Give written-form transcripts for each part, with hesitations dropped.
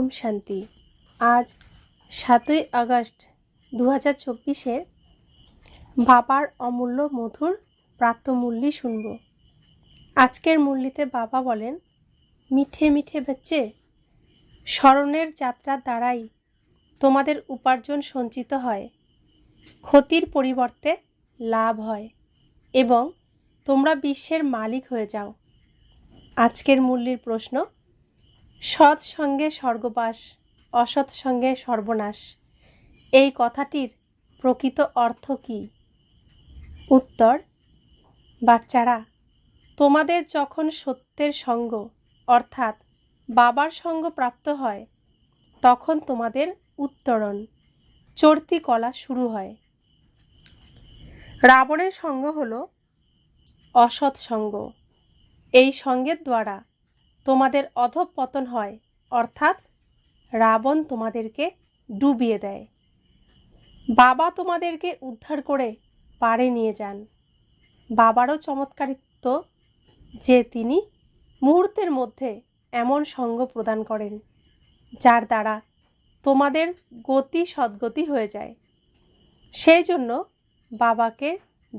ओम शांति। आज 7ই আগস্ট 2024 বাবার অমূল্য মধুর প্রাতঃমূল্যি শুনব। আজকের মূল্যিতে বাবা বলেন, মিঠে মিঠে বচ্চে, স্মরণের যাত্রার দ্বারাই তোমাদের উপার্জন সঞ্চিত হয়, ক্ষতির পরিবর্তে লাভ হয় এবং তোমরা বিশ্বের মালিক হয়ে যাও। আজকের মূল্যের প্রশ্ন, সৎ সঙ্গে স্বর্গবাস, অসৎ সঙ্গে সর্বনাশ, এই কথাটির প্রকৃত অর্থ কী? উত্তর, বাচ্চারা, তোমাদের যখন সত্যের সঙ্গ অর্থাৎ বাবার সঙ্গ প্রাপ্ত হয়, তখন তোমাদের উত্তরণ, চড়তি কলা শুরু হয়। রাবণের সঙ্গ হল অসৎ সঙ্গ। এই সঙ্গের দ্বারা তোমাদের অধঃপতন হয়, অর্থাৎ রাবণ তোমাদেরকে ডুবিয়ে দেয়। বাবা তোমাদেরকে উদ্ধার করে পাড়ে নিয়ে যান। বাবারও চমৎকারিত্ব যে তিনি মুহূর্তের মধ্যে এমন সঙ্গ প্রদান করেন যার দ্বারা তোমাদের গতি সদ্গতি হয়ে যায়। সেই জন্য বাবাকে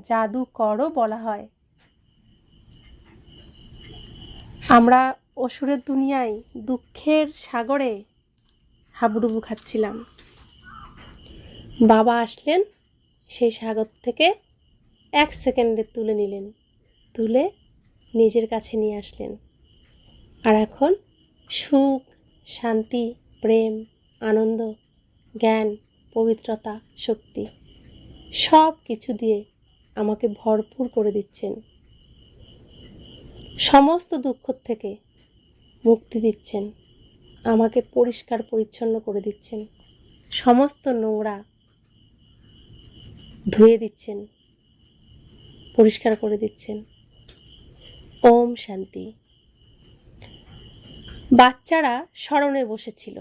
জাদুকরও বলা হয়। আমরা অসুরের দুনিয়ায় দুঃখের সাগরে হাবুডুবু খাচ্ছিলাম। বাবা আসলেন, সেই সাগর থেকে 1 সেকেন্ডে তুলে নিলেন, তুলে নিজের কাছে নিয়ে আসলেন। আর এখন সুখ, শান্তি, প্রেম, আনন্দ, জ্ঞান, পবিত্রতা, শক্তি সব কিছু দিয়ে আমাকে ভরপুর করে দিচ্ছেন। সমস্ত দুঃখ থেকে মুক্তি দিচ্ছেন, আমাকে পরিষ্কার পরিচ্ছন্ন করে দিচ্ছেন, সমস্ত নোংরা ধুয়ে দিচ্ছেন, পরিষ্কার করে দিচ্ছেন। ওম শান্তি। বাচ্চারা স্মরণে বসেছিল,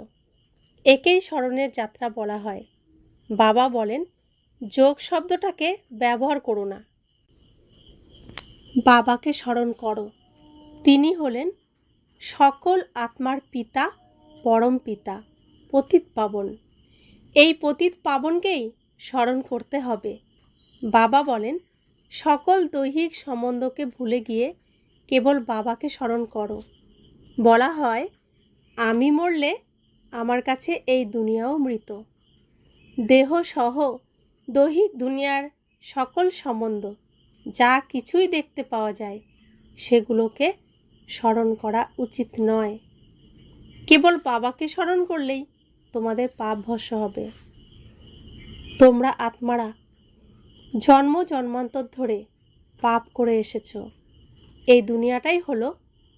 একেই স্মরণের যাত্রা বলা হয়। বাবা বলেন, যোগ শব্দটাকে ব্যবহার করো না, বাবাকে স্মরণ করো। তিনি হলেন সকল আত্মার পিতা, পরম পিতা, পতিত পাবন। এই পতিত পাবনকেই স্মরণ করতে হবে। বাবা বলেন, সকল দৈহিক সম্বন্ধকে ভুলে গিয়ে কেবল বাবাকে স্মরণ করো। বলা হয়, আমি মরলে আমার কাছে এই দুনিয়াও মৃত। দেহ সহ দৈহিক দুনিয়ার সকল সম্বন্ধ যা কিছুই দেখতে পাওয়া যায় সেগুলোকে স্মরণ করা উচিত নয়। কেবল বাবাকে স্মরণ করলেই তোমাদের পাপ ভস্ম হবে। তোমরা আত্মারা জন্ম জন্মান্তর ধরে পাপ করে এসেছো। এই দুনিয়াটাই হলো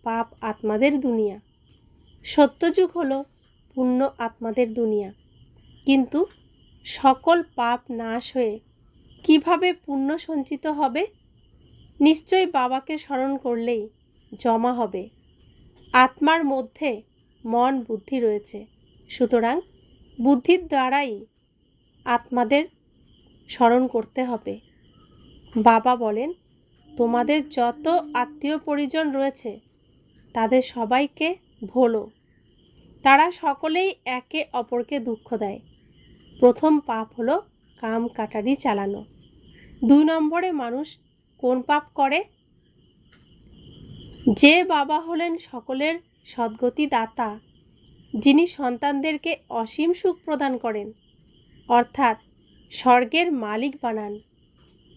পাপ আত্মাদের দুনিয়া। সত্যযুগ হলো পুণ্য আত্মাদের দুনিয়া। কিন্তু সকল পাপ নাশ হয়ে কিভাবে পুণ্য সঞ্চিত হবে? নিশ্চয়ই বাবাকে স্মরণ করলেই জমা হবে। আত্মার মধ্যে মন বুদ্ধি রয়েছে, সুতরাং বুদ্ধির দ্বারাই আত্মাদের স্মরণ করতে হবে। বাবা বলেন, তোমাদের যত আত্মীয় পরিজন রয়েছে তাদের সবাইকে ভোলো। তারা সকলেই একে অপরকে দুঃখ দেয়। প্রথম পাপ হলো কাম কাটারি চালানো। 2 নম্বরে মানুষ কোন পাপ করে? যে বাবা হলেন সকলের সদ্গতি দাতা, যিনি সন্তানদেরকে অসীম সুখ প্রদান করেন, অর্থাৎ স্বর্গের মালিক বানান,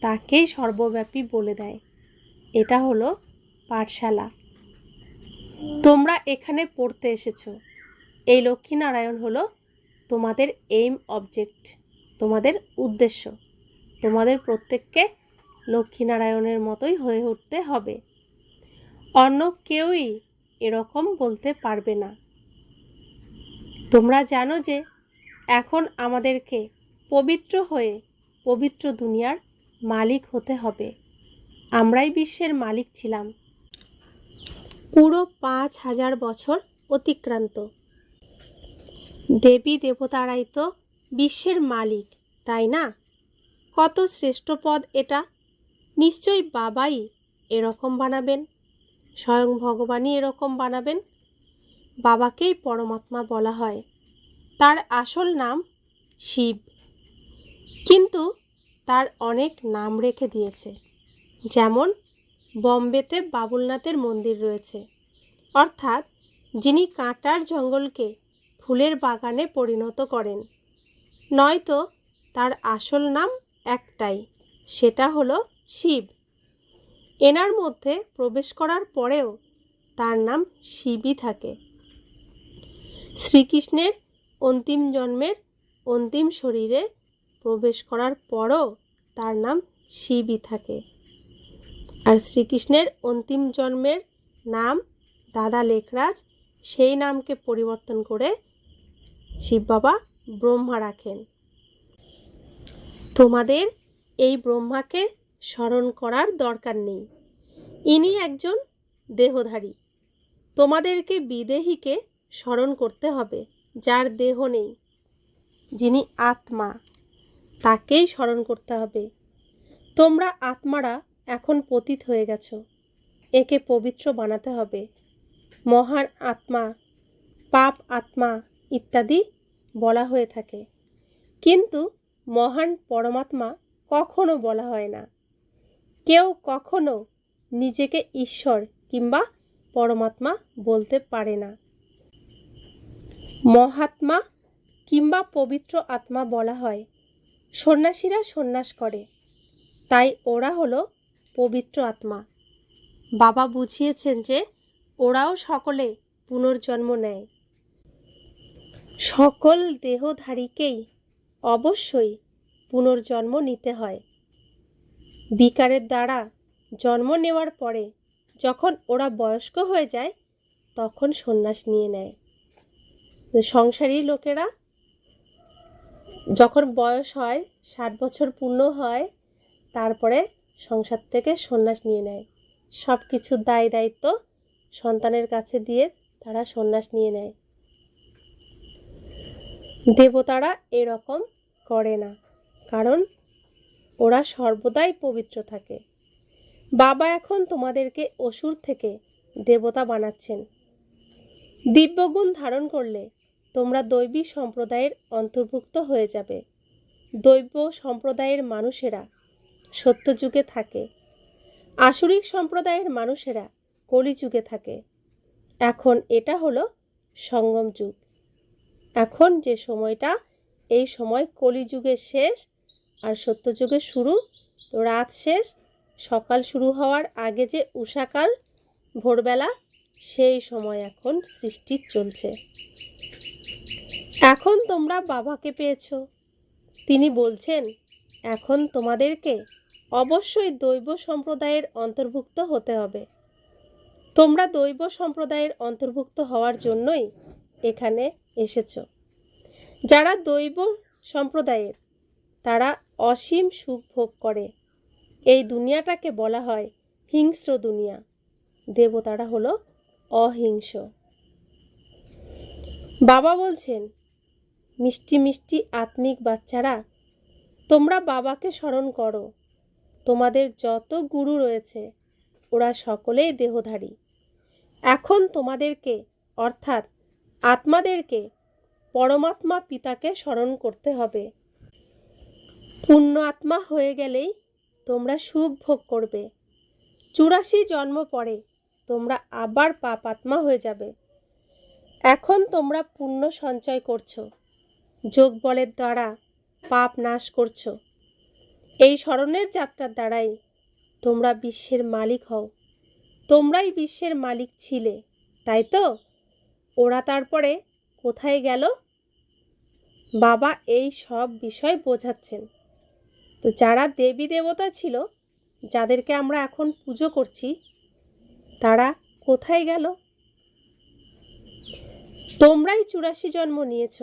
তাকেই সর্বব্যাপী বলে দেয়। এটা হলো পাঠশালা। তোমরা এখানে পড়তে এসেছো। এই লক্ষ্মীনারায়ণ হলো তোমাদের এইম অবজেক্ট, তোমাদের উদ্দেশ্য। তোমাদের প্রত্যেককে লক্ষ্মীনারায়ণের মতোই হয়ে উঠতে হবে। অন্য কেউই এরকম বলতে পারবে না। তোমরা জানো যে এখন আমাদেরকে পবিত্র হয়ে পবিত্র দুনিয়ার মালিক হতে হবে। আমরাই বিশ্বের মালিক ছিলাম। পুরো 5000 বছর অতিক্রান্ত। দেবী দেবতারাই তো বিশ্বের মালিক, তাই না? কত শ্রেষ্ঠ পদ এটা। নিশ্চয়ই বাবাই এরকম বানাবেন, স্বয়ং ভগবানই এরকম বানাবেন। বাবাকেই পরমাত্মা বলা হয়। তার আসল নাম শিব, কিন্তু তার অনেক নাম রেখে দিয়েছে। যেমন বম্বেতে বাবুলনাথের মন্দির রয়েছে, অর্থাৎ যিনি কাঁটার জঙ্গলকে ফুলের বাগানে পরিণত করেন। নয়তো তার আসল নাম একটাই, সেটা হলো শিব। এনার মধ্যে প্রবেশ করার পরেও তার নাম শিবই থাকে। শ্রীকৃষ্ণের অন্তিম জন্মের অন্তিম শরীরে প্রবেশ করার পরও তার নাম শিবই থাকে। আর শ্রীকৃষ্ণের অন্তিম জন্মের নাম দাদা লেখরাজ, সেই নামকে পরিবর্তন করে শিব বাবা ব্রহ্মা রাখেন। তোমাদের এই ব্রহ্মাকে স্মরণ করার দরকার নেই, ইনি একজন দেহধারী। তোমাদেরকে বিদেহীকে স্মরণ করতে হবে, যার দেহ নেই, যিনি আত্মা, তাকেই স্মরণ করতে হবে। তোমরা আত্মারা এখন পতিত হয়ে গেছো, একে পবিত্র বানাতে হবে। মহান আত্মা, পাপ আত্মা ইত্যাদি বলা হয়ে থাকে, কিন্তু মহান পরমাত্মা কখনো বলা হয় না। কেউ কখনো নিজেকে ঈশ্বর কিংবা পরমাত্মা বলতে পারে না। মহাত্মা কিংবা পবিত্র আত্মা বলা হয় সন্ন্যাসীরা সন্ন্যাস করে, তাই ওরা হলো পবিত্র আত্মা। বাবা বুঝিয়েছেন যে ওরাও সকলে পুনর্জন্ম নেয়। সকল দেহধারীকেই অবশ্যই পুনর্জন্ম নিতে হয়। বিকারের দ্বারা জন্ম নেওয়ার পরে যখন ওরা বয়স্ক হয়ে যায়, তখন সন্ন্যাস নিয়ে নেয়। সংসারী লোকেরা যখন বয়স হয়, 60 বছর পূর্ণ হয়, তারপরে সংসার থেকে সন্ন্যাস নিয়ে নেয়। সব কিছু দায় দায়িত্ব সন্তানের কাছে দিয়ে তারা সন্ন্যাস নিয়ে নেয়। দেবতারা এরকম করে না, কারণ ওরা সর্বদাই পবিত্র থাকে। বাবা এখন তোমাদেরকে অসুর থেকে দেবতা বানাচ্ছেন। দিব্যগুণ ধারণ করলে তোমরা দৈবী সম্প্রদায়ের অন্তর্ভুক্ত হয়ে যাবে। দৈব সম্প্রদায়ের মানুষেরা সত্যযুগে থাকে, আসুরিক সম্প্রদায়ের মানুষেরা কলিযুগে থাকে। এখন এটা হলো সঙ্গম যুগ। এখন যে সময়টা, এই সময় কলিযুগের শেষ আর সত্যযুগের শুরু। তো রাত শেষ, সকাল শুরু হওয়ার আগে যে উষাকাল, ভোরবেলা, সেই সময় এখন সৃষ্টি চলছে। এখন তোমরা বাবাকে পেয়েছো। তিনি বলছেন এখন তোমাদেরকে অবশ্যই দৈব সম্প্রদায়ের অন্তর্ভুক্ত হতে হবে। তোমরা দৈব সম্প্রদায়ের অন্তর্ভুক্ত হওয়ার জন্যই এখানে এসেছো। যারা দৈব সম্প্রদায়ের, তারা অসীম সুখ ভোগ করে। এই দুনিয়াটাকে বলা হয় হিংস্র দুনিয়া। দেবতারা হলো অহিংস। বাবা বলছেন, মিষ্টি মিষ্টি আত্মিক বাচ্চারা, তোমরা বাবাকে স্মরণ করো। তোমাদের যত গুরু রয়েছে ওরা সকলেই দেহধারী। এখন তোমাদেরকে, অর্থাৎ আত্মাদেরকে পরমাত্মা পিতাকে স্মরণ করতে হবে। পূর্ণ আত্মা হয়ে গেলেই তোমরা সুখ ভোগ করবে। 84 জন্ম পরে তোমরা আবার পাপ আত্মা হয়ে যাবে। এখন তোমরা পুণ্য সঞ্চয় করছো, যোগ বলের দ্বারা পাপ নাশ করছো। এই স্মরণের যাত্রার দ্বারাই তোমরা বিশ্বের মালিক হও। তোমরাই বিশ্বের মালিক ছিলে, তাই তো? ওরা তারপরে কোথায় গেল? বাবা এই সব বিষয় বোঝাচ্ছেন। তো যারা দেবী দেবতা ছিল, যাদেরকে আমরা এখন পুজো করছি, তারা কোথায় গেল? তোমরাই 84 জন্ম নিয়েছ।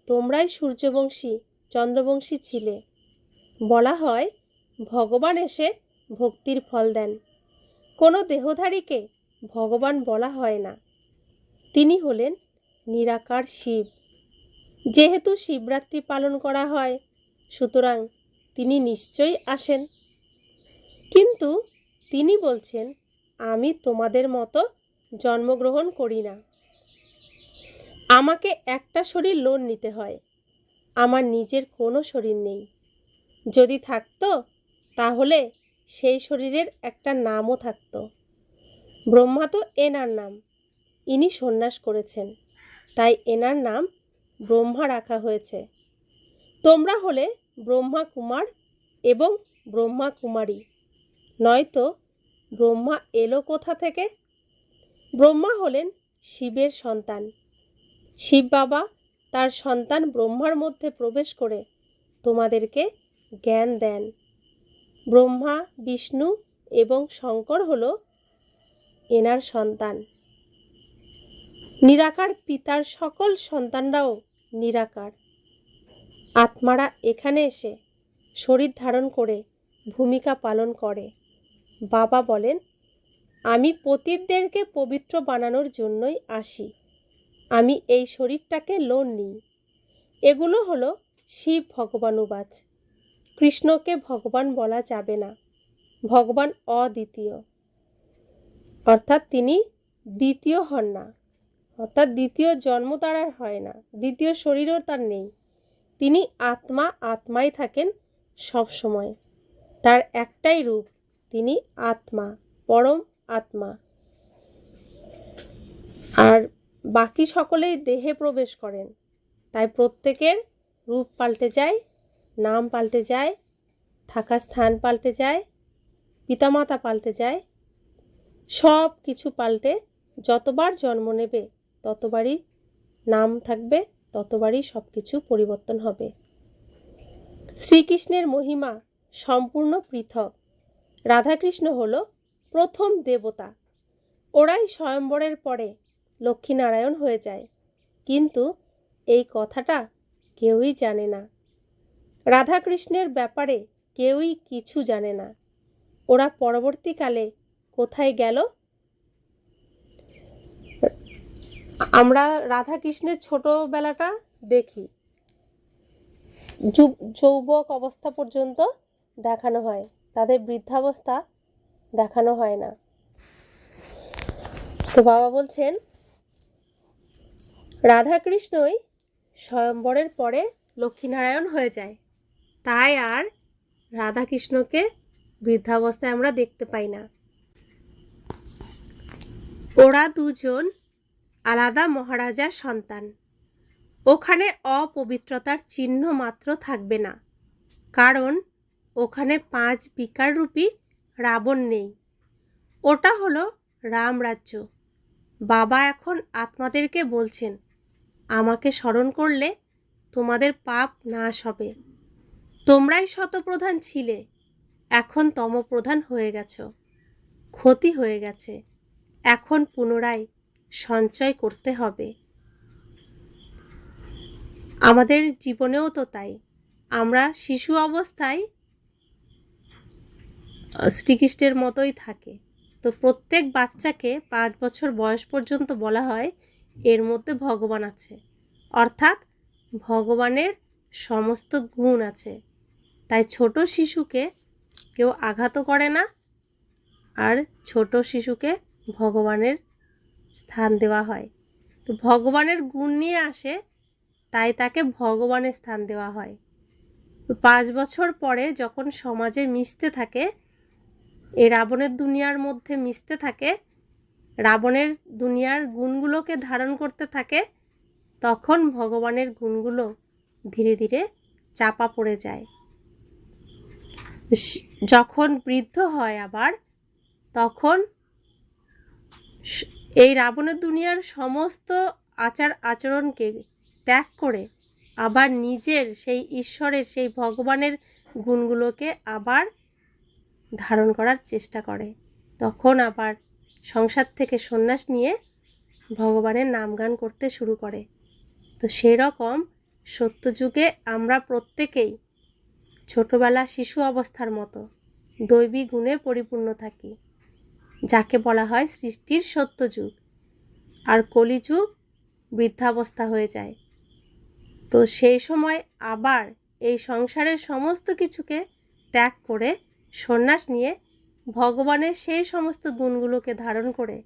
তোমরাই সূর্যবংশী, চন্দ্রবংশী ছিলে। বলা হয় ভগবান এসে ভক্তির ফল দেন। কোনো দেহধারীকে ভগবান বলা হয় না। তিনি হলেন নিরাকার শিব। যেহেতু শিবরাত্রি পালন করা হয়, সুতরাং তিনি নিশ্চয়ই আসেন। কিন্তু তিনি বলছেন, আমি তোমাদের মতো জন্মগ্রহণ করি না। আমাকে একটা শরীর লোন নিতে হয়, আমার নিজের কোনো শরীর নেই। যদি থাকতো তাহলে সেই শরীরের একটা নামও থাকতো। ব্রহ্মা তো এনার নাম, ইনি সন্ন্যাস করেছেন, তাই এনার নাম ব্রহ্মা রাখা হয়েছে। তোমরা হলে ব্রহ্মা কুমার এবং ব্রহ্মা কুমারী, নয়তো ব্রহ্মা এলো কোথা থেকে? ব্রহ্মা হলেন শিবের সন্তান। শিব বাবা তার সন্তান ব্রহ্মার মধ্যে প্রবেশ করে তোমাদেরকে জ্ঞান দেন। ব্রহ্মা, বিষ্ণু এবং শঙ্কর হল এনার সন্তান। নিরাকার পিতার সকল সন্তানরাও নিরাকার। আত্মারা এখানে এসে শরীর ধারণ করে ভূমিকা পালন করে। বাবা বলেন, আমি পতিতদেরকে পবিত্র বানানোর জন্যই আসি। আমি এই শরীরটাকে লোন নিই। এগুলো হলো শিব ভগবানুবাচ। কৃষ্ণকে ভগবান বলা যাবে না। ভগবান অদ্বিতীয়, অর্থাৎ তিনি দ্বিতীয় হন না, অর্থাৎ দ্বিতীয় জন্ম তার আর হয় না, দ্বিতীয় শরীরও তার নেই। তিনি আত্মা, আত্মাই থাকেন সব সময়। তার একটাই রূপ, তিনি আত্মা, পরম আত্মা। আর বাকি সকলেই দেহে প্রবেশ করেন, তাই প্রত্যেকের রূপ পাল্টে যায়, নাম পাল্টে যায়, থাকার স্থান পাল্টে যায়, পিতামাতা পাল্টে যায়, সব কিছু পাল্টে যতবার জন্ম নেবে ততবারই নাম থাকবে, ততবারই সব কিছু পরিবর্তন হবে। শ্রীকৃষ্ণের মহিমা সম্পূর্ণ পৃথক। রাধাকৃষ্ণ হল প্রথম দেবতা। ওরাই স্বয়ম্বরের পরে লক্ষ্মীনারায়ণ হয়ে যায়, কিন্তু এই কথাটা কেউই জানে না। রাধাকৃষ্ণের ব্যাপারে কেউই কিছু জানে না। ওরা পরবর্তীকালে কোথায় গেল? আমরা রাধাকৃষ্ণের ছোটবেলাটা দেখি, যৌবক অবস্থা পর্যন্ত দেখানো হয়, তাদের বৃদ্ধাবস্থা দেখানো হয় না। তো বাবা বলছেন, রাধাকৃষ্ণই স্বয়ম্বরের পরে লক্ষ্মীনারায়ণ হয়ে যায়, তাই আর রাধাকৃষ্ণকে বৃদ্ধাবস্থায় আমরা দেখতে পাই না। ওরা দুজন আলাদা মহারাজার সন্তান। ওখানে অপবিত্রতার চিহ্ন মাত্র থাকবে না, কারণ ওখানে 5 বিকার রূপী রাবণ নেই। ওটা হলো রামরাজ্য। বাবা এখন আত্মাদেরকে বলছেন, আমাকে স্মরণ করলে তোমাদের পাপ নাশ হবে। তোমরাই শতপ্রধান ছিলে, এখন তমপ্রধান হয়ে গেছো, ক্ষতি হয়ে গেছে, এখন পুনরায় সঞ্চয় করতে হবে। আমাদের জীবনেও তো তাই। আমরা শিশু অবস্থায় শ্রীকৃষ্ণের মতোই থাকে। তো প্রত্যেক বাচ্চাকে 5 বছর বয়স পর্যন্ত বলা হয় এর মধ্যে ভগবান আছে, অর্থাৎ ভগবানের সমস্ত গুণ আছে। তাই ছোট শিশুকে কেউ আঘাতও করে না, আর ছোট শিশুকে ভগবানের স্থান দেওয়া হয়। তো ভগবানের গুণ নিয়ে আসে, তাই তাকে ভগবানের স্থান দেওয়া হয়। 5 বছর পরে যখন সমাজে মিশতে থাকে, এই রাবণের দুনিয়ার মধ্যে মিশতে থাকে, রাবণের দুনিয়ার গুণগুলোকে ধারণ করতে থাকে, তখন ভগবানের গুণগুলো ধীরে ধীরে চাপা পড়ে যায়। যখন বৃদ্ধ হয় আবার, তখন এই রাবণের দুনিয়ার সমস্ত আচার আচরণকে ত্যাগ করে আবার নিজের সেই ঈশ্বরের, সেই ভগবানের গুণগুলোকে আবার ধারণ করার চেষ্টা করে। তখন আবার সংসার থেকে সন্ন্যাস নিয়ে ভগবানের নামগান করতে শুরু করে। তো সেই রকম সত্যযুগে আমরা প্রত্যেকেই ছোটবেলা শিশু অবস্থার মতো দৈবী গুণে পরিপূর্ণ থাকি, যাকে বলা হয় সৃষ্টির সত্যযুগ। আর কলিযুগ বৃদ্ধাবস্থা হয়ে যায়। তো সেই সময় আবার এই সংসারের সমস্ত কিছুকে ত্যাগ করে সন্ন্যাস নিয়ে ভগবানের সেই সমস্ত গুণগুলোকে ধারণ করে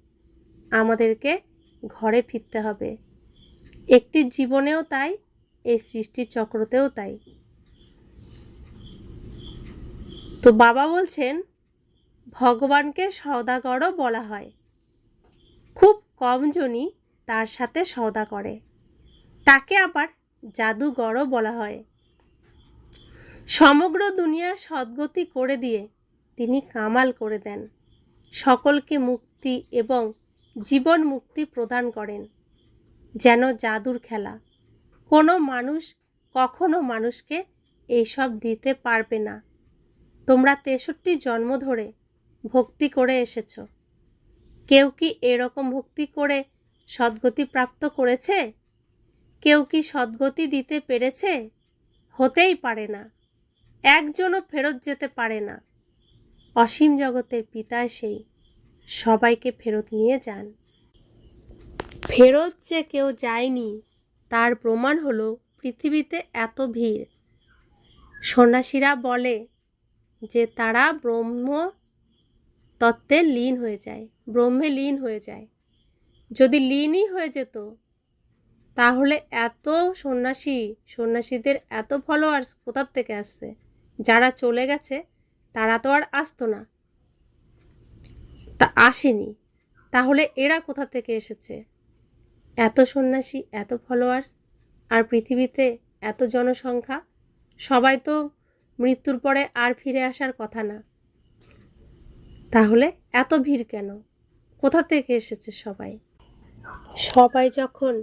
আমাদেরকে ঘরে ফিরতে হবে। একটি জীবনেও তাই, এই সৃষ্টির চক্রতেও তাই। তো বাবা বলছেন ভগবানকে সওদাগরও বলা হয়। খুব কম জনই তার সাথে সওদা করে, তাকে আবার জাদুগরও বলা হয়। সমগ্র দুনিয়া সদ্গতি করে দিয়ে তিনি কামাল করে দেন, সকলকে মুক্তি এবং জীবন মুক্তি প্রদান করেন, যেন জাদুর খেলা। কোনো মানুষ কখনো মানুষকে এইসব দিতে পারবে না। তোমরা 63 জন্ম ধরে ভক্তি করে এসেছ, কেউ কি এরকম ভক্তি করে সদ্গতি প্রাপ্ত করেছে? কেউ কি সদ্গতি দিতে পেরেছে? হতেই পারে না, একজনও ফেরত যেতে পারে না। অসীম জগতের পিতা সেই সবাইকে ফেরত নিয়ে যান। ফেরত যে কেউ যায়নি তার প্রমাণ হলো পৃথিবীতে এত ভিড়। সন্ন্যাসীরা বলে যে তারা ব্রহ্ম তত্ত্বে লীন হয়ে যায়, ব্রহ্মে লীন হয়ে যায়। যদি লীনই হয়ে যেত তাহলে এত সন্ন্যাসীদের এত ফলোয়ার্স কোথার থেকে আসছে? যারা চলে গেছে তারা তো আর আসতো না, তা আসেনি, তাহলে এরা কোথা থেকে এসেছে? এত সন্ন্যাসী, এত ফলোয়ার্স, আর পৃথিবীতে এত জনসংখ্যা, সবাই তো মৃত্যুর পরে আর ফিরে আসার কথা না। তাহলে এত ভিড় কেন? কোথা থেকে এসেছে সবাই? সবাই যখন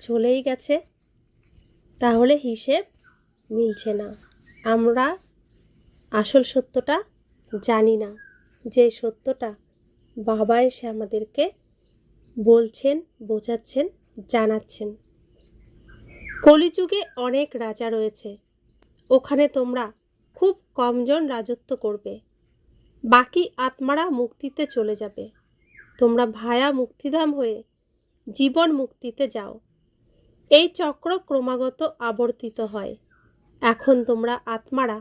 চলেই গেছে তাহলে হিসেব মিলছে না। আমরা আসল সত্যটা জানি না, যে সত্যটা বাবা এসে আমাদেরকে বলছেন, বোঝাচ্ছেন, জানাচ্ছেন। কলিযুগে অনেক রাজা রয়েছে, ওখানে তোমরা খুব কমজন রাজত্ব করবে, বাকি আত্মারা মুক্তিতে চলে যাবে। তোমরা ভায়া মুক্তিধাম হয়ে জীবন মুক্তিতে যাও। এই চক্র ক্রমাগত আবর্তিত হয়। এখন তোমরা আত্মারা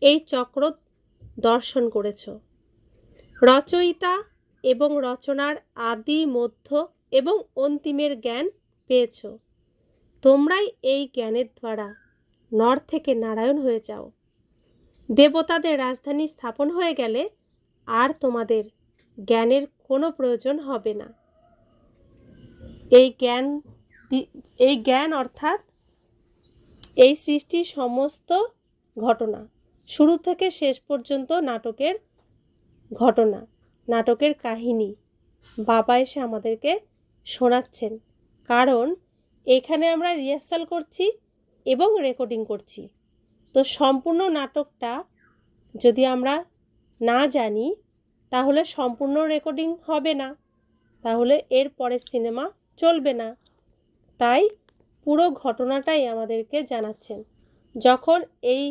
এই চক্র দর্শন করেছ। রচয়িতা এবং রচনার আদি, মধ্য এবং অন্তিমের জ্ঞান পেয়েছ। তোমরাই এই জ্ঞানের দ্বারা নর থেকে নারায়ণ হয়ে যাও। দেবতাদের রাজধানী স্থাপন হয়ে গেলে আর তোমাদের জ্ঞানের কোনো প্রয়োজন হবে না। এই জ্ঞান অর্থাৎ এই সৃষ্টির সমস্ত ঘটনা, শুরু থেকে শেষ পর্যন্ত নাটকের ঘটনা, নাটকের কাহিনী বাবা এসে আমাদেরকে শোনাচ্ছেন। কারণ এখানে আমরা রিহার্সাল করছি এবং রেকর্ডিং করছি। তো সম্পূর্ণ নাটকটা যদি আমরা না জানি তাহলে সম্পূর্ণ রেকর্ডিং হবে না, তাহলে এর পরের সিনেমা চলবে না। তাই পুরো ঘটনাটাই আমাদেরকে জানাচ্ছেন। যখন এই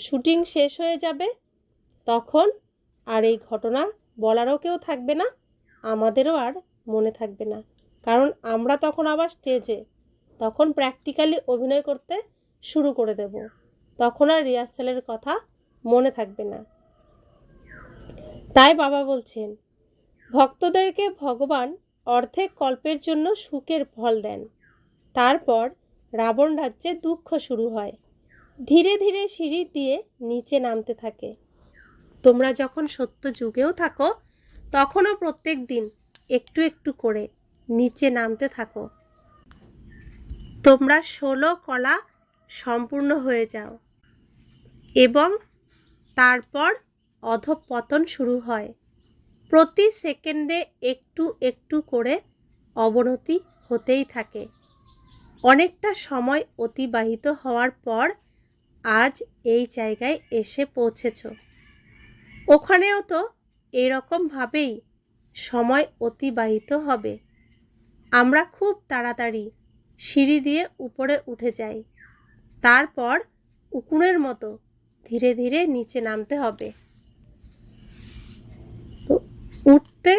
শুটিং শেষ হয়ে যাবে তখন আর এই ঘটনা বলারও কেউ থাকবে না, আমাদেরও আর মনে থাকবে না। কারণ আমরা তখন আবার স্টেজে, তখন প্র্যাকটিক্যালি অভিনয় করতে শুরু করে দেব, তখন আর রিহার্সালের কথা মনে থাকবে না। তাই বাবা বলছেন ভক্তদেরকে ভগবান অর্ধেক কল্পের জন্য সুখের ফল দেন, তারপর রাবণ রাজ্যে দুঃখ শুরু হয়। ধীরে ধীরে সিঁড়ি দিয়ে নিচে নামতে থাকে। তোমরা যখন সত্য যুগেও থাকো তখনও প্রত্যেক দিন একটু একটু করে নিচে নামতে থাকো। তোমরা 16 কলা সম্পূর্ণ হয়ে যাও এবং তারপর অধঃপতন শুরু হয়। প্রতি সেকেন্ডে একটু একটু করে অবনতি হতেই থাকে। অনেকটা সময় অতিবাহিত হওয়ার পর আজ এই জায়গায় এসে পৌঁছেছ। ওখানেও তো এরকমভাবেই সময় অতিবাহিত হবে। আমরা খুব তাড়াতাড়ি সিঁড়ি দিয়ে উপরে উঠে যাই, তারপর উকুনের মতো ধীরে ধীরে নিচে নামতে হবে। তো উঠতে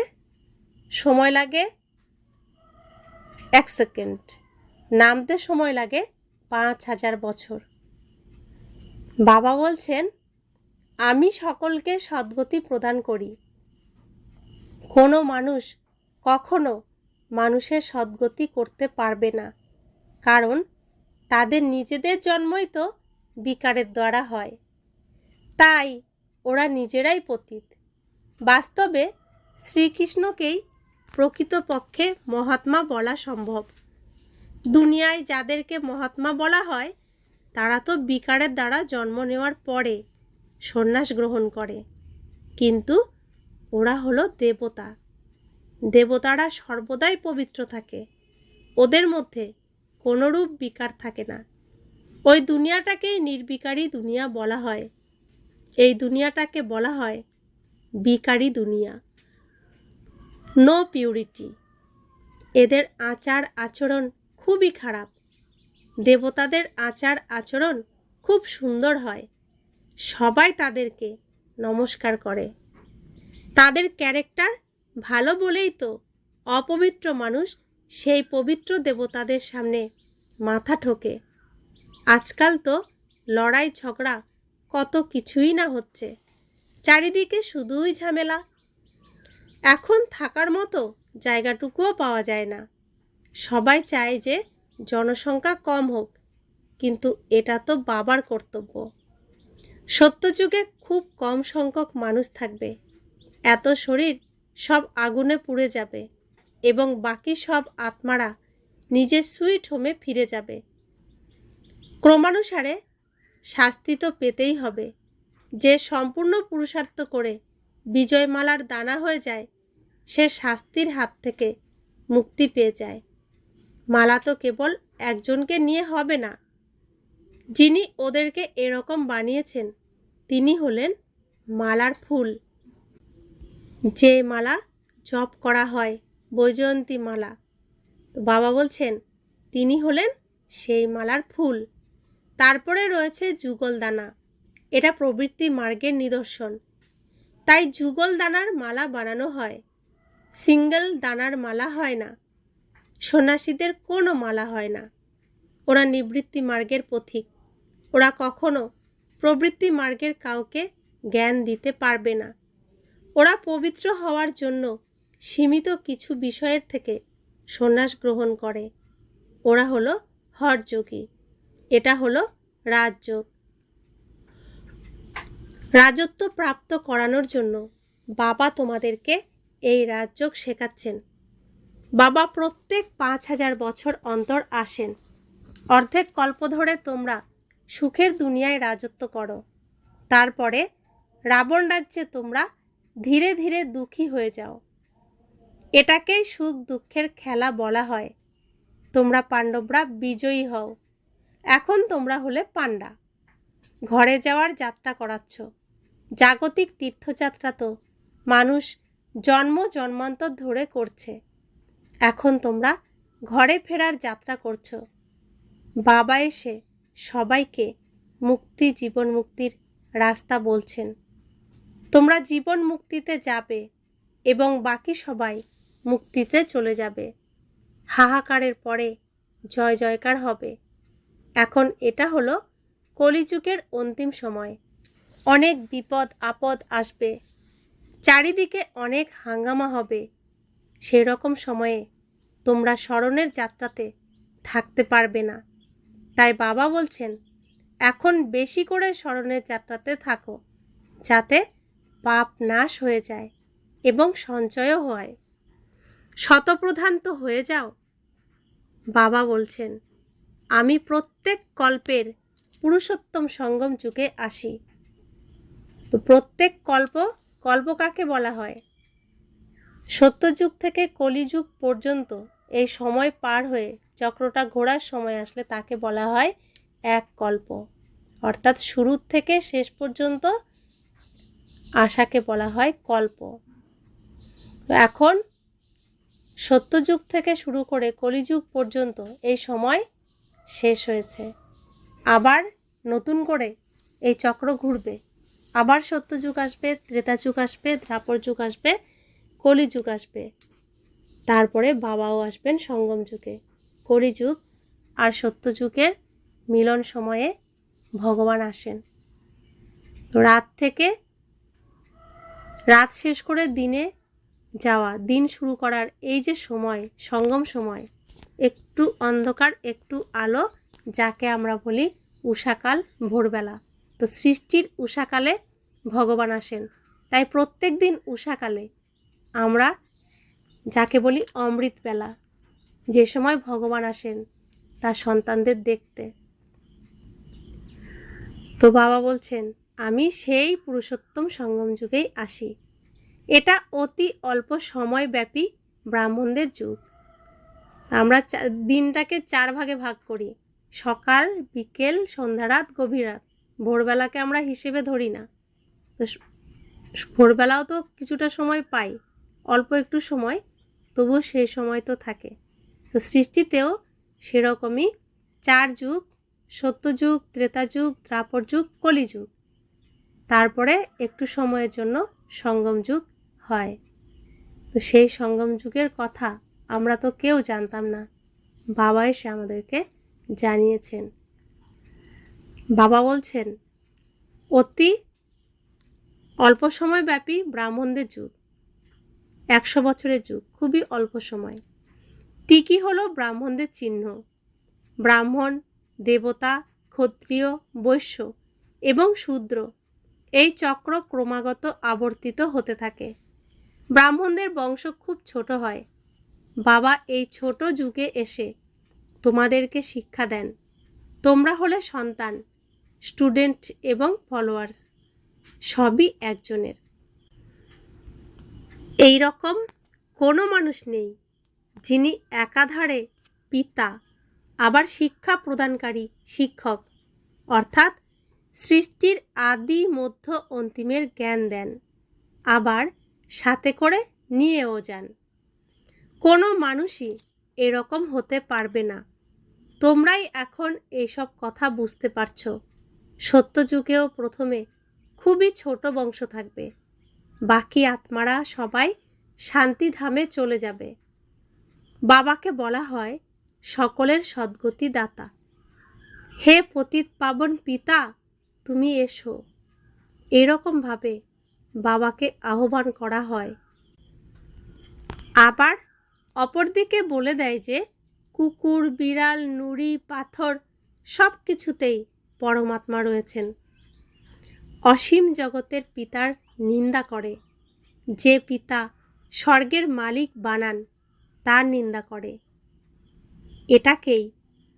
সময় লাগে 1 সেকেন্ড, নামতে সময় লাগে 5000 বছর। বাবা বলছেন আমি সকলকে সদ্গতি প্রদান করি। কোনো মানুষ কখনো মানুষের সদ্গতি করতে পারবে না, কারণ তাদের নিজেদের জন্মই তো বিকারের দ্বারা হয়, তাই ওরা নিজেরাই পতিত। বাস্তবে শ্রীকৃষ্ণকেই প্রকৃতপক্ষে মহাত্মা বলা সম্ভব। দুনিয়ায় যাদেরকে মহাত্মা বলা হয় তারা তো বিকারের দ্বারা জন্ম নেওয়ার পরে সন্ন্যাস গ্রহণ করে, কিন্তু ওরা হলো দেবতা। দেবতারা সর্বদাই পবিত্র থাকে, ওদের মধ্যে কোনোরূপ বিকার থাকে না। ওই দুনিয়াটাকেই নির্বিকারী দুনিয়া বলা হয়। এই দুনিয়াটাকে বলা হয় বিকারী দুনিয়া, নো পিউরিটি। এদের আচার আচরণ খুবই খারাপ। দেবতাদের আচার আচরণ খুব সুন্দর হয়, সবাই তাদেরকে নমস্কার করে। তাদের ক্যারেক্টার ভালো বলেই তো অপবিত্র মানুষ সেই পবিত্র দেবতাদের সামনে মাথা ঠোকে। আজকাল তো লড়াই ঝগড়া কত কিছুই না হচ্ছে, চারিদিকে শুধুই ঝামেলা। এখন থাকার মতো জায়গাটুকুও পাওয়া যায় না। সবাই চায় যে জনসংখ্যা কম হোক, কিন্তু এটা তো বাবার কর্তব্য। সত্যযুগে খুব কম সংখ্যক মানুষ থাকবে, এত শরীর সব আগুনে পুড়ে যাবে এবং বাকি সব আত্মারা নিজের সুইট হোমে ফিরে যাবে। ক্রমানুসারে শাস্তি তো পেতেই হবে। যে সম্পূর্ণ পুরুষার্থ করে বিজয়মালার দানা হয়ে যায় সে শাস্তির হাত থেকে মুক্তি পেয়ে যায়। মালা তো কেবল একজনকে নিয়ে হবে না, যিনি ওদেরকে এরকম বানিয়েছেন তিনি হলেন মালার ফুল। যে মালা জপ করা হয় বৈজয়ন্তী মালা, তো বাবা বলছেন তিনি হলেন সেই মালার ফুল। তারপরে রয়েছে যুগল দানা, এটা প্রবৃত্তি মার্গের নিদর্শন, তাই যুগল দানার মালা বানানো হয়, সিঙ্গেল দানার মালা হয় না। সন্ন্যাসীদের কোনো মালা হয় না, ওরা নিবৃত্তি মার্গের পথিক। ওরা কখনো প্রবৃত্তি মার্গের কাউকে জ্ঞান দিতে পারবে না। ওরা পবিত্র হওয়ার জন্য সীমিত কিছু বিষয়ের থেকে সন্ন্যাস গ্রহণ করে। ওরা হলো হঠযোগী, এটা হলো রাজযোগ। রাজত্ব প্রাপ্ত করানোর জন্য বাবা তোমাদেরকে এই রাজযোগ শেখাচ্ছেন। বাবা প্রত্যেক 5000 বছর অন্তর আসেন। অর্ধেক কল্প ধরে তোমরা সুখের দুনিয়ায় রাজত্ব করো, তারপরে রাবণ রাজ্যে তোমরা ধীরে ধীরে দুঃখী হয়ে যাও। এটাকেই সুখ দুঃখের খেলা বলা হয়। তোমরা পাণ্ডবরা বিজয়ী হও, এখন তোমরা হলে পাণ্ডা। ঘরে যাওয়ার যাত্রা করাচ্ছ। জাগতিক তীর্থযাত্রা তো মানুষ জন্ম জন্মান্তর ধরে করছে, এখন তোমরা ঘরে ফেরার যাত্রা করছো। বাবা এসে সবাইকে মুক্তি, জীবন মুক্তির রাস্তা বলছেন। তোমরা জীবন মুক্তিতে যাবে এবং বাকি সবাই মুক্তিতে চলে যাবে। হাহাকারের পরে জয় জয়কার হবে। এখন এটা হলো কলিযুগের অন্তিম সময়। অনেক বিপদ আপদ আসবে, চারিদিকে অনেক হাঙ্গামা হবে। সেরকম সময়ে তোমরা স্মরণের যাত্রাতে থাকতে পারবে না। তাই বাবা বলছেন এখন বেশি করে স্মরণের যাত্রাতে থাকো, যাতে পাপ নাশ হয়ে যায় এবং সঞ্চয়ও হয়। শতপ্রধান তো হয়ে যাও। বাবা বলছেন আমি প্রত্যেক কল্পের পুরুষোত্তম সঙ্গম যুগে আসি। তো প্রত্যেক কল্প কাকে বলা হয়? সত্যযুগ থেকে কলিযুগ পর্যন্ত এই সময় পার হয়ে চক্রটা ঘোরার সময় আসলে তাকে বলা হয় এক কল্প। অর্থাৎ শুরু থেকে শেষ পর্যন্ত আশাকে বলা হয় কল্প। তো এখন সত্যযুগ থেকে শুরু করে কলিযুগ পর্যন্ত এই সময় শেষ হয়েছে, আবার নতুন করে এই চক্র ঘুরবে। আবার সত্যযুগ আসবে, ত্রেতাযুগ আসবে, দ্বাপর যুগ আসবে, কলিযুগ আসবে, তারপরে বাবাও আসবেন সঙ্গম যুগে। কলিযুগ আর সত্যযুগের মিলন সময়ে ভগবান আসেন। তো রাত শেষ করে দিনে যাওয়া, দিন শুরু করার এই যে সময়, সঙ্গম সময়, একটু অন্ধকার একটু আলো, যাকে আমরা বলি উষাকাল, ভোরবেলা। তো সৃষ্টির উষাকালে ভগবান আসেন, তাই প্রত্যেক দিন উষাকালে আমরা যাকে বলি অমৃতবেলা, যে সময় ভগবান আসেন তার সন্তানদের দেখতে। তো বাবা বলছেন, আমি সেই পুরুষোত্তম সঙ্গম যুগেই আসি। এটা অতি অল্প সময়ব্যাপী ব্রাহ্মণদের যুগ। আমরা দিনটাকে 4 ভাগে ভাগ করি, সকাল, বিকেল, সন্ধ্যা, রাত, গভীর রাত। ভোরবেলাকে আমরা হিসেবে ধরি না। তো ভোরবেলাও তো কিছুটা সময় পাই, অল্প একটু সময়, তবুও সেই সময় তো থাকে। তো সৃষ্টিতেও সেরকমই 4 যুগ, সত্যযুগ, ত্রেতাযুগ, দ্বাপর যুগ, কলিযুগ। তারপরে একটু সময়ের জন্য সঙ্গম যুগ হয়। তো সেই সঙ্গম যুগের কথা আমরা তো কেউ জানতাম না, বাবা এসে আমাদেরকে জানিয়েছেন। বাবা বলছেন, অতি অল্প সময়ব্যাপী ব্রাহ্মণদের যুগ, 100 বছরের যুগ, খুবই অল্প সময়। টিকি হলো ব্রাহ্মণদের চিহ্ন। ব্রাহ্মণ, দেবতা, ক্ষত্রিয়, বৈশ্য এবং শূদ্র, এই চক্র ক্রমাগত আবর্তিত হতে থাকে। ব্রাহ্মণদের বংশ খুব ছোট হয়। বাবা এই ছোট যুগে এসে তোমাদেরকে শিক্ষা দেন। তোমরা হলে সন্তান, স্টুডেন্ট এবং ফলোয়ার্স, সবই একজনের। এই রকম কোনো মানুষ নেই যিনি একাধারে পিতা আবার শিক্ষা প্রদানকারী শিক্ষক, অর্থাৎ সৃষ্টির আদি মধ্য অন্তিমের জ্ঞান দেন, আবার সাথে করে নিয়েও যান। কোনো মানুষই এরকম হতে পারবে না। তোমরাই এখন এইসব কথা বুঝতে পারছো। সত্যযুগেও প্রথমে খুবই ছোট বংশ থাকবে, বাকি আত্মারা সবাই শান্তিধামে চলে যাবে। বাবাকে বলা হয় সকলের সদ্গতি দাতা। হে পতিত পাবন পিতা, তুমি এসো, এরকমভাবে বাবাকে আহ্বান করা হয়। আবার অপরদিকে বলে দেয় যে কুকুর, বিড়াল, নুড়ি, পাথর সব কিছুতেই পরমাত্মা রয়েছেন। অসীম জগতের পিতার নিন্দা করে। যে পিতা স্বর্গের মালিক বানান তার নিন্দা করে। এটাকেই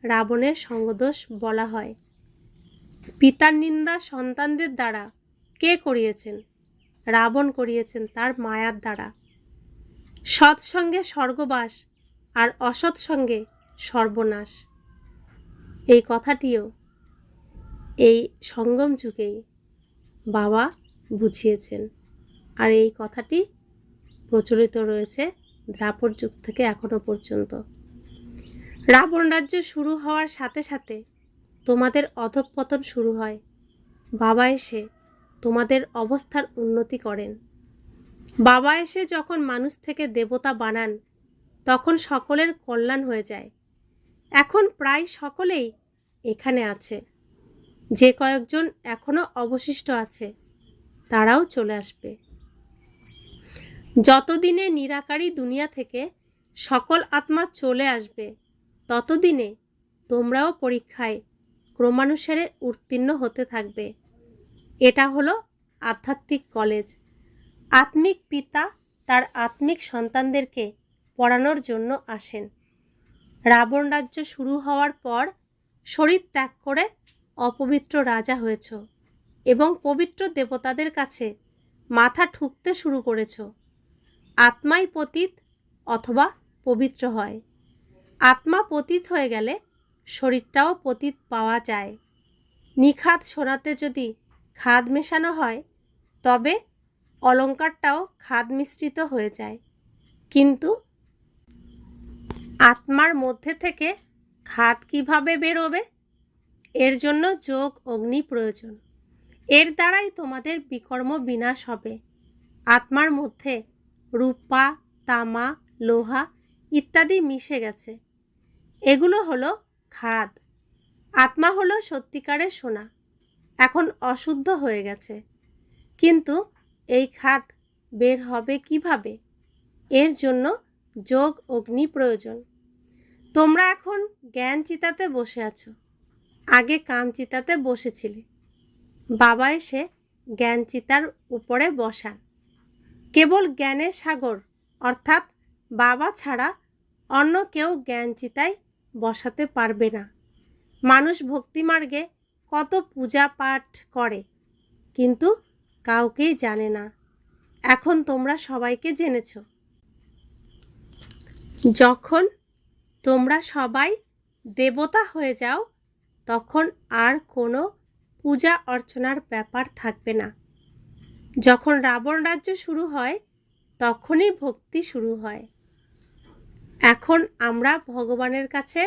রাবণের সঙ্গদোষ বলা হয়। পিতার নিন্দা সন্তানদের দ্বারা কে করিয়েছেন? রাবণ করিয়েছেন তার মায়ার দ্বারা। সৎসঙ্গে স্বর্গবাস আর অসৎসঙ্গে সর্বনাশ, এই কথাটিও এই সঙ্গম যুগেই বাবা বুঝিয়েছেন। আর এই কথাটি প্রচলিত রয়েছে দ্বাপর যুগ থেকে এখনো পর্যন্ত। রাবণ রাজ্য শুরু হওয়ার সাথে সাথে তোমাদের অধঃপতন শুরু হয়। বাবা এসে তোমাদের অবস্থার উন্নতি করেন। বাবা এসে যখন মানুষ থেকে দেবতা বানান তখন সকলের কল্যাণ হয়ে যায়। এখন প্রায় সকলেই এখানে আছে। যে কয়েকজন এখনো অবশিষ্ট আছে তারাও চলে আসবে। যতদিনে নিরাকারী দুনিয়া থেকে সকল আত্মা চলে আসবে ততদিনে তোমরাও পরীক্ষায় ক্রমানুসারে উত্তীর্ণ হতে থাকবে। এটা হলো আধ্যাত্মিক কলেজ। আত্মিক পিতা তার আত্মিক সন্তানদেরকে পড়ানোর জন্য আসেন। রাবণ রাজ্য শুরু হওয়ার পর শরীর ত্যাগ করে অপবিত্র রাজা হয়েছ এবং পবিত্র দেবতাদের কাছে মাথা ঠুকতে শুরু করেছ। আত্মাই পতিত অথবা পবিত্র হয়। আত্মা পতিত হয়ে গেলে শরীরটাও পতিত পাওয়া যায়। নিখাদ সোনাতে যদি খাদ মেশানো হয় তবে অলঙ্কারটাও খাদ মিশ্রিত হয়ে যায়, কিন্তু আত্মার মধ্যে থেকে খাদ কিভাবে বেরোবে? এর জন্য যোগ অগ্নি প্রয়োজন। এর দ্বারাই তোমাদের বিকর্ম বিনাশ হবে। আত্মার মধ্যে রূপা, তামা, লোহা ইত্যাদি মিশে গেছে। এগুলো হলো খাদ। আত্মা হলো সত্যিকারের সোনা, এখন অশুদ্ধ হয়ে গেছে। কিন্তু এই খাদ বের হবে কিভাবে? এর জন্য যোগ অগ্নি প্রয়োজন। তোমরা এখন জ্ঞান চিতাতে বসে আছো, আগে কাম চিতাতে বসেছিলে। বাবা এসে জ্ঞান চিতার উপরে বসান। কেবল জ্ঞানের সাগর অর্থাৎ বাবা ছাড়া অন্য কেউ জ্ঞান চিতায় বসাতে পারবে না। মানুষ ভক্তিমার্গে কত পূজা পাঠ করে, কিন্তু কাউকেই জানে না। এখন তোমরা সবাইকে জেনেছ। যখন তোমরা সবাই দেবতা হয়ে যাও, তখন আর কোনো পূজা অর্চনার ব্যাপার থাকবে না। যখন রাবণ রাজ্য শুরু হয়, তখনই ভক্তি শুরু হয়। এখন আমরা ভগবানের কাছে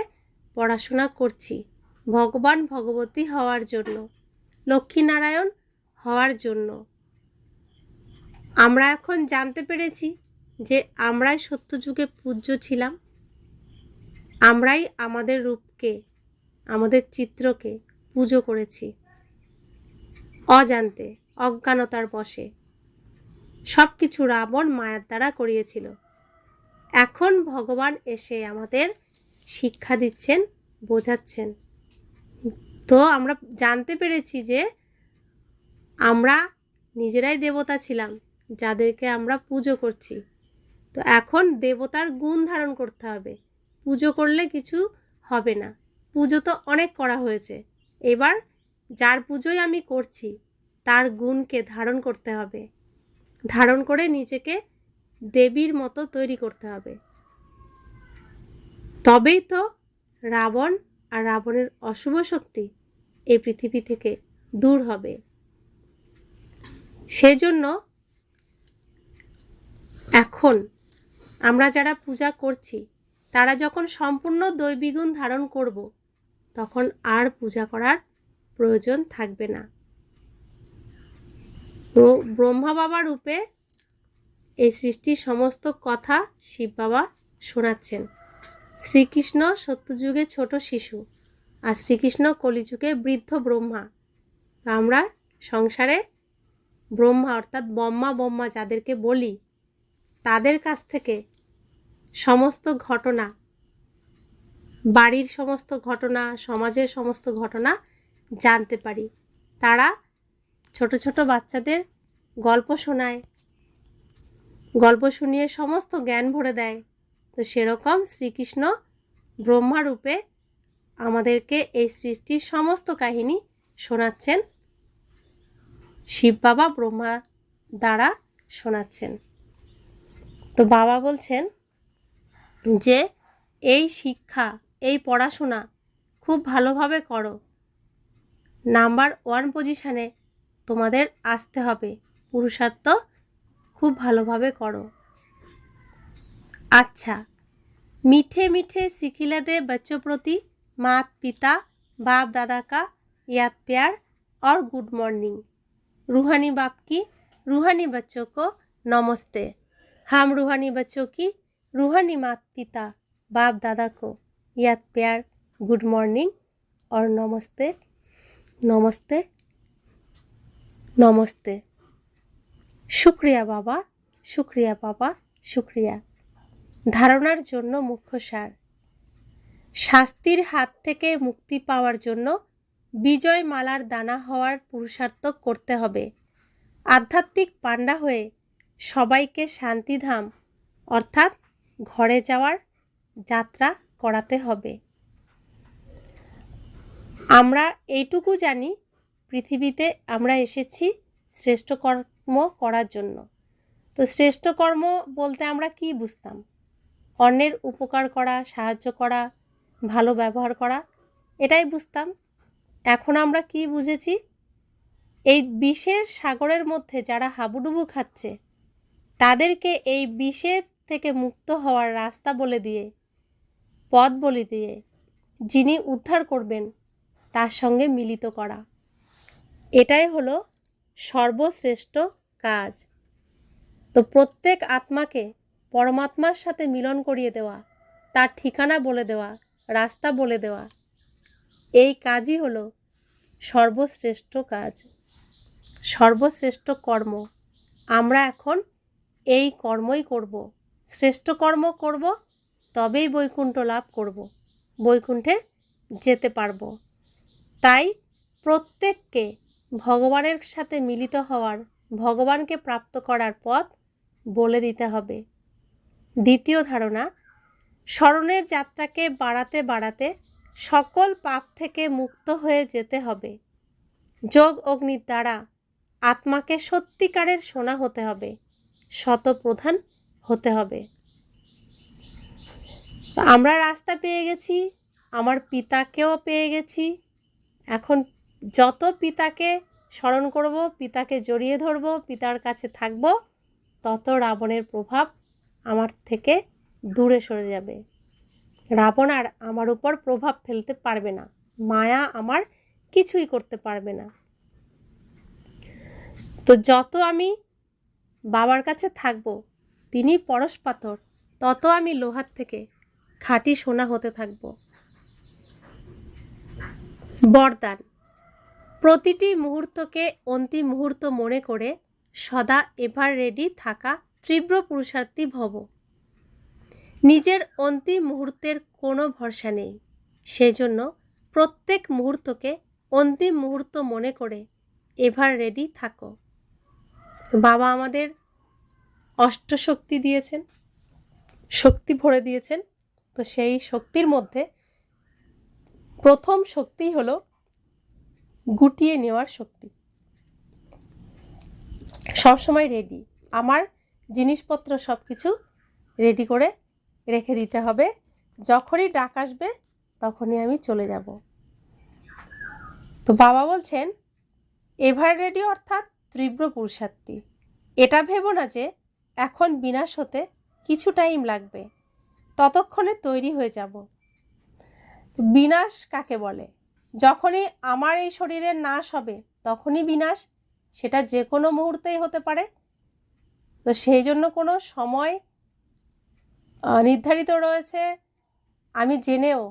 পড়াশোনা করছি, ভগবান ভগবতী হওয়ার জন্য, লক্ষ্মীনারায়ণ হওয়ার জন্য। আমরা এখন জানতে পেরেছি যে আমরাই সত্যযুগে পূজ্য ছিলাম। আমরাই আমাদের রূপকে, আমাদের চিত্রকে পুজো করেছি অজান্তে, অজ্ঞানতার বশে। সব কিছু রাবণ মায়ার দ্বারা করিয়েছিল। এখন ভগবান এসে আমাদের শিক্ষা দিচ্ছেন, বোঝাচ্ছেন। তো আমরা জানতে পেরেছি যে আমরা নিজেরাই দেবতা ছিলাম, যাদেরকে আমরা পুজো করছি। তো এখন দেবতার গুণ ধারণ করতে হবে। পুজো করলে কিছু হবে না, পুজো তো অনেক করা হয়েছে। এবার যার পুজোই আমি করছি তার গুণকে ধারণ করতে হবে, ধারণ করে নিজেকে দেবীর মতো তৈরি করতে হবে। তবেই তো রাবণ আর রাবণের অশুভ শক্তি এই পৃথিবী থেকে দূর হবে। সেজন্য এখন আমরা যারা পূজা করছি, তারা যখন সম্পূর্ণ দৈবী গুণ ধারণ করব, তখন আর পূজা করার প্রয়োজন থাকবে না। তো ব্রহ্মা বাবা রূপে এই সৃষ্টির সমস্ত কথা শিব বাবা শোনাচ্ছেন। শ্রীকৃষ্ণ সত্যযুগে ছোট শিশু, আর শ্রীকৃষ্ণ কলিযুগে বৃদ্ধ ব্রহ্মা। আমরা সংসারে ব্রহ্মা অর্থাৎ ব্রহ্মা যাদেরকে বলি, তাদের কাছ থেকে সমস্ত ঘটনা, বাড়ির সমস্ত ঘটনা, সমাজের সমস্ত ঘটনা জানতে পারি। তারা ছোট ছোট বাচ্চাদের গল্প শোনায়, গল্প শুনিয়ে সমস্ত জ্ঞান ভরে দেয়। তো সেরকম শ্রীকৃষ্ণ ব্রহ্মা রূপে আমাদেরকে এই সৃষ্টির সমস্ত কাহিনী শোনাচ্ছেন, শিব বাবা ব্রহ্মা দ্বারা শোনাচ্ছেন। তো বাবা বলছেন যে এই শিক্ষা, এই পড়াশোনা খুব ভালোভাবে করো। নাম্বার 1 পজিশানে তোমাদের আসতে হবে, পুরুষার্থ খুব ভালোভাবে করো। अच्छा, मीठे मीठे सिखिले दे बच्चों प्रति मात पिता बाप दादा का याद प्यार और गुड मॉर्निंग। रूहानी बाप की रूहानी बच्चों को नमस्ते। हम रूहानी बच्चों की रूहानी मात पिता बाप दादा को याद प्यार, गुड मॉर्निंग और नमस्ते नमस्ते नमस्ते। शुक्रिया बाबा, शुक्रिया बाबा, शुक्रिया। ধারণার জন্য মুখ্য সার। শাস্তির হাত থেকে মুক্তি পাওয়ার জন্য বিজয় মালার দানা হওয়ার পুরুষার্থ করতে হবে। আধ্যাত্মিক পান্ডা হয়ে সবাইকে শান্তিধাম অর্থাৎ ঘরে যাওয়ার যাত্রা করাতে হবে। আমরা এইটুকু জানি, পৃথিবীতে আমরা এসেছি শ্রেষ্ঠ কর্ম করার জন্য। তো শ্রেষ্ঠ কর্ম বলতে আমরা কি বুঝতাম? অন্যের উপকার করা, সাহায্য করা, ভালো ব্যবহার করা, এটাই বুঝতাম। এখন আমরা কি বুঝেছি? এই বিষের সাগরের মধ্যে যারা হাবুডুবু খাচ্ছে, তাদেরকে এই বিষের থেকে মুক্ত হওয়ার রাস্তা বলে দিয়ে, পথ বলে দিয়ে, যিনি উদ্ধার করবেন তার সঙ্গে মিলিত করা, এটাই হলো সর্বশ্রেষ্ঠ কাজ। তো প্রত্যেক আত্মাকে পরমাত্মার সাথে মিলন করিয়ে দেওয়া, তার ঠিকানা বলে দেওয়া, রাস্তা বলে দেওয়া, এই কাজই হলো সর্বশ্রেষ্ঠ কাজ, সর্বশ্রেষ্ঠ কর্ম। আমরা এখন এই কর্মই করব, শ্রেষ্ঠ কর্ম করব, তবেই বৈকুণ্ঠ লাভ করব। বৈকুণ্ঠে যেতে পারবো। তাই প্রত্যেককে ভগবানের সাথে মিলিত হওয়ার, ভগবানকে প্রাপ্ত করার পথ বলে দিতে হবে। দ্বিতীয় ধারণা, স্মরণের যাত্রাকে বাড়াতে বাড়াতে সকল পাপ থেকে মুক্ত হয়ে যেতে হবে। যোগ অগ্নির দ্বারা আত্মাকে সত্যিকারের সোনা হতে হবে, শতপ্রধান হতে হবে। আমরা রাস্তা পেয়ে গেছি, আমার পিতাকেও পেয়ে গেছি। এখন যত পিতাকে স্মরণ করব, পিতাকে জড়িয়ে ধরব, পিতার কাছে থাকব, তত রাবণের প্রভাব আমার থেকে দূরে সরে যাবে। রাবণ আর আমার উপর প্রভাব ফেলতে পারবে না, মায়া আমার কিছুই করতে পারবে না। তো যত আমি বাবার কাছে থাকব, তিনি পরশ পাথর, তত আমি লোহার থেকে খাঁটি সোনা হতে থাকব। বরদান, প্রতিটি মুহূর্তকে অন্তিম মুহূর্ত মনে করে সদা এভার রেডি থাকা তীব্র পুরুষার্থী ভব। নিজের অন্তিম মুহূর্তের কোনো ভরসা নেই, সেজন্য প্রত্যেক মুহূর্তকে অন্তিম মুহূর্ত মনে করে এভার রেডি থাকো। বাবা আমাদের অষ্টশক্তি দিয়েছেন, শক্তি ভরে দিয়েছেন। তো সেই শক্তির মধ্যে প্রথম শক্তি হলো গুটিয়ে নেওয়ার শক্তি। সবসময় রেডি, আমার জিনিসপত্র সব কিছু রেডি করে রেখে দিতে হবে। যখনই ডাক আসবে তখনই আমি চলে যাব। তো বাবা বলছেন এভার রেডি অর্থাৎ তীব্র পুরুষার্থী। এটা ভেবো না যে এখন বিনাশ হতে কিছু টাইম লাগবে, ততক্ষণে তৈরি হয়ে যাব। বিনাশ কাকে বলে? যখনই আমার এই শরীরের নাশ হবে তখনই বিনাশ, সেটা যে কোনো মুহূর্তেই হতে পারে। তো সেই জন্য কোনো সময় নির্ধারিত রয়েছে, আমি জেনেও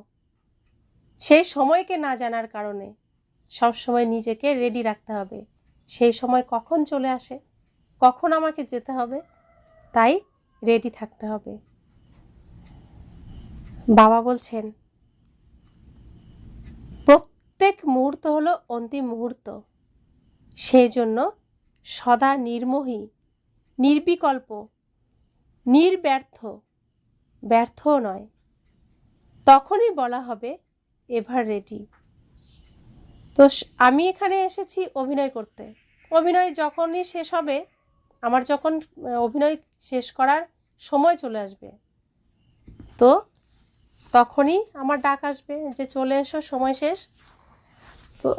সেই সময়কে না জানার কারণে সব সময় নিজেকে রেডি রাখতে হবে। সেই সময় কখন চলে আসে, কখন আমাকে যেতে হবে, তাই রেডি থাকতে হবে। বাবা বলছেন প্রত্যেক মুহূর্ত হলো অন্তিম মুহূর্ত, সেই জন্য সদা নির্মোহী, নির্বিকল্প, নির্ব্যর্থ, ব্যর্থও নয়, তখনই বলা হবে এভার রেডি। তো আমি এখানে এসেছি অভিনয় করতে। অভিনয় যখনই শেষ হবে, আমার যখন অভিনয় শেষ করার সময় চলে আসবে, তো তখনই আমার ডাক আসবে যে চলে এসো, সময় শেষ। তো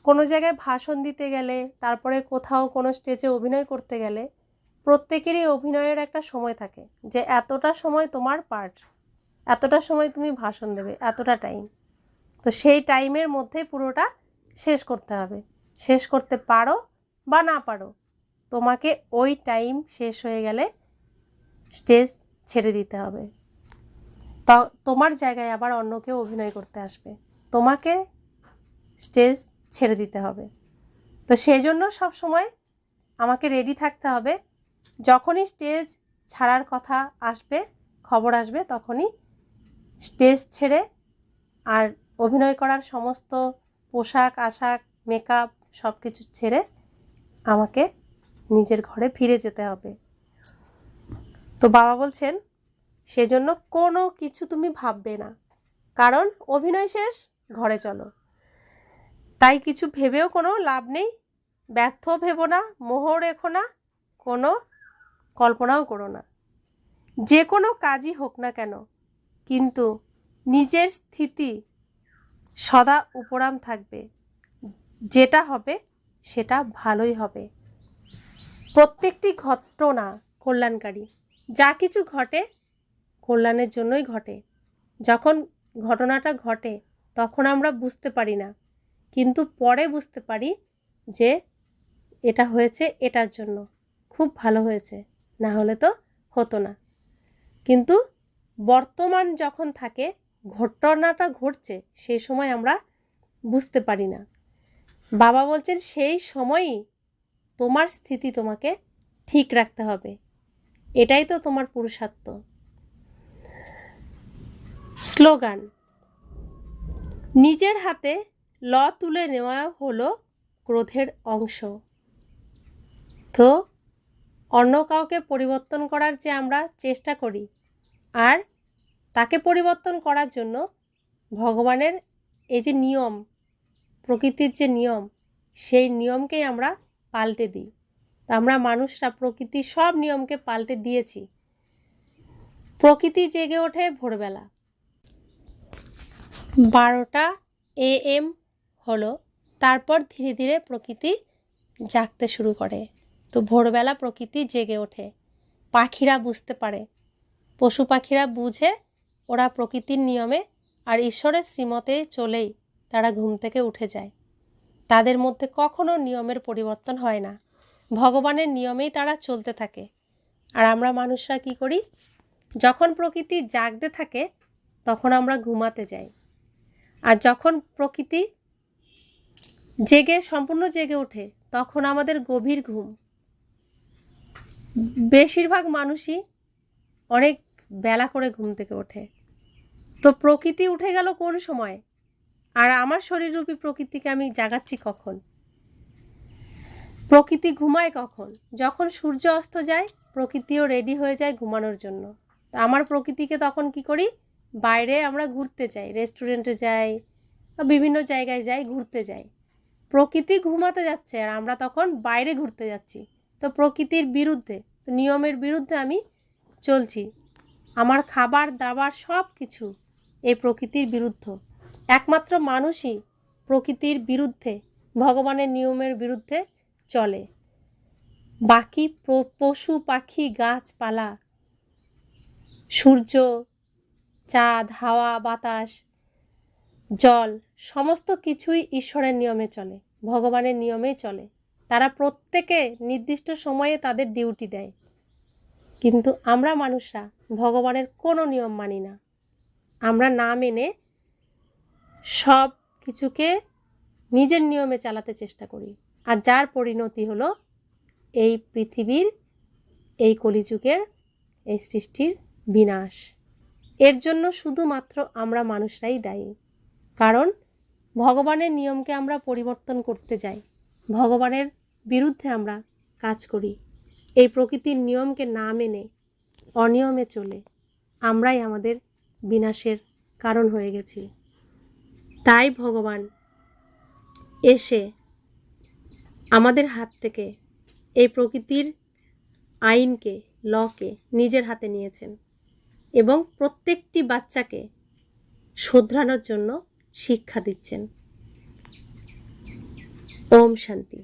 কোনো জায়গায় ভাষণ দিতে গেলে, তারপরে কোথাও কোনো স্টেজে অভিনয় করতে গেলে প্রত্যেকেরই অভিনয়ের একটা সময় থাকে, যে এতটা সময় তোমার পার্ট, এতটা সময় তুমি ভাষণ দেবে, এতটা টাইম। তো সেই টাইমের মধ্যে পুরোটা শেষ করতে হবে। শেষ করতে পারো বা না পারো, তোমাকে ওই টাইম শেষ হয়ে গেলে স্টেজ ছেড়ে দিতে হবে। তোমার জায়গায় আবার অন্য কেউ অভিনয় করতে আসবে, তোমাকে স্টেজ ছেড়ে দিতে হবে। তো সেই জন্য সব সময় আমাকে রেডি থাকতে হবে। যখনই স্টেজ ছাড়ার কথা আসবে, খবর আসবে, তখনই স্টেজ ছেড়ে আর অভিনয় করার সমস্ত পোশাক আশাক, মেকআপ সব কিছু ছেড়ে আমাকে নিজের ঘরে ফিরে যেতে হবে। তো বাবা বলছেন সেজন্য কোনো কিছু তুমি ভাববে না, কারণ অভিনয় শেষ, ঘরে চলো। তাই কিছু ভেবেও কোনো লাভ নেই, ব্যর্থ ভেবো না, মোহ রেখো না, কোনো কল্পনাও করো না। যে কোনো কাজই হোক না কেন, কিন্তু নিজের স্থিতি সদা উপরাম থাকবে, যেটা হবে সেটা ভালোই হবে। প্রত্যেকটি ঘটনা কল্যাণকারী, যা কিছু ঘটে কল্যাণের জন্যই ঘটে। যখন ঘটনাটা ঘটে তখন আমরা বুঝতে পারি না, কিন্তু পরে বুঝতে পারি যে এটা হয়েছে এটার জন্য, খুব ভালো হয়েছে, না হলে তো হতো না। কিন্তু বর্তমান যখন থাকে, ঘটনাটা ঘটছে, সেই সময় আমরা বুঝতে পারি না। বাবা বলছেন সেই সময়ই তোমার স্থিতি তোমাকে ঠিক রাখতে হবে, এটাই তো তোমার পুরুষার্থ। স্লোগান, নিজের হাতে ল তুলে নেওয়া হলো ক্রোধের অংশ। তো অন্য কাউকে পরিবর্তন করার যে আমরা চেষ্টা করি, আর তাকে পরিবর্তন করার জন্য ভগবানের এই যে নিয়ম, প্রকৃতির যে নিয়ম, সেই নিয়মকেই আমরা পাল্টে দিই। তা আমরা মানুষরা প্রকৃতির সব নিয়মকে পাল্টে দিয়েছি। প্রকৃতি জেগে ওঠে ভোরবেলা 12টা AM হলো, তারপর ধীরে ধীরে প্রকৃতি জাগতে শুরু করে। তো ভোরবেলা প্রকৃতি জেগে ওঠে, পাখিরা বুঝতে পারে, পশু পাখিরা বুঝে ওরা প্রকৃতির নিয়মে আর ঈশ্বরের শ্রীমতে চলেই তারা ঘুম থেকে উঠে যায়। তাদের মধ্যে কখনো নিয়মের পরিবর্তন হয় না, ভগবানের নিয়মেই তারা চলতে থাকে। আর আমরা মানুষরা কি করি, যখন প্রকৃতি জাগতে থাকে তখন আমরা ঘুমাতে যাই, আর যখন প্রকৃতি সম্পূর্ণ জেগে ওঠে তখন আমাদের গভীর ঘুম। বেশিরভাগ মানুষই অনেক বেলা করে ঘুম থেকে ওঠে। তো প্রকৃতি উঠে গেল কোন সময়, আর আমার শরীররূপী প্রকৃতিকে আমি জাগাচ্ছি কখন? প্রকৃতি ঘুমায় কখন? যখন সূর্য অস্ত যায় প্রকৃতিও রেডি হয়ে যায় ঘুমানোর জন্য। আমার প্রকৃতিকে তখন কি করি, বাইরে আমরা ঘুরতে যাই, রেস্টুরেন্টে যাই বা বিভিন্ন জায়গায় যাই, ঘুরতে যাই। প্রকৃতি ঘুমাতে যাচ্ছে আর আমরা তখন বাইরে ঘুরতে যাচ্ছি। তো প্রকৃতির বিরুদ্ধে, নিয়মের বিরুদ্ধে আমি চলছি। আমার খাবার দাবার সব কিছু এই প্রকৃতির বিরুদ্ধে। একমাত্র মানুষই প্রকৃতির বিরুদ্ধে, ভগবানের নিয়মের বিরুদ্ধে চলে। বাকি পশু পাখি গাছপালা, সূর্য, চাঁদ, হাওয়া, বাতাস, জল, সমস্ত কিছুই ঈশ্বরের নিয়মে চলে, ভগবানের নিয়মেই চলে। তারা প্রত্যেকে নির্দিষ্ট সময়ে তাদের ডিউটি দেয়। কিন্তু আমরা মানুষরা ভগবানের কোনো নিয়ম মানি না। আমরা না মেনে সব কিছুকে নিজের নিয়মে চালাতে চেষ্টা করি, আর যার পরিণতি হলো এই পৃথিবীর, এই কলিযুগের, এই সৃষ্টির বিনাশ। এর জন্য শুধুমাত্র আমরা মানুষরাই দায়ী। কারণ ভগবানের নিয়মকে আমরা পরিবর্তন করতে যাই, ভগবানের বিরুদ্ধে আমরা কাজ করি। এই প্রকৃতির নিয়মকে না মেনে অনিয়মে চলে আমরাই আমাদের বিনাশের কারণ হয়ে গেছি। তাই ভগবান এসে আমাদের হাত থেকে এই প্রকৃতির আইনকে, লকে নিজের হাতে নিয়েছেন এবং প্রত্যেকটি বাচ্চাকে শোধরানোর জন্য শিক্ষা দিচ্ছেন। ওম শান্তি।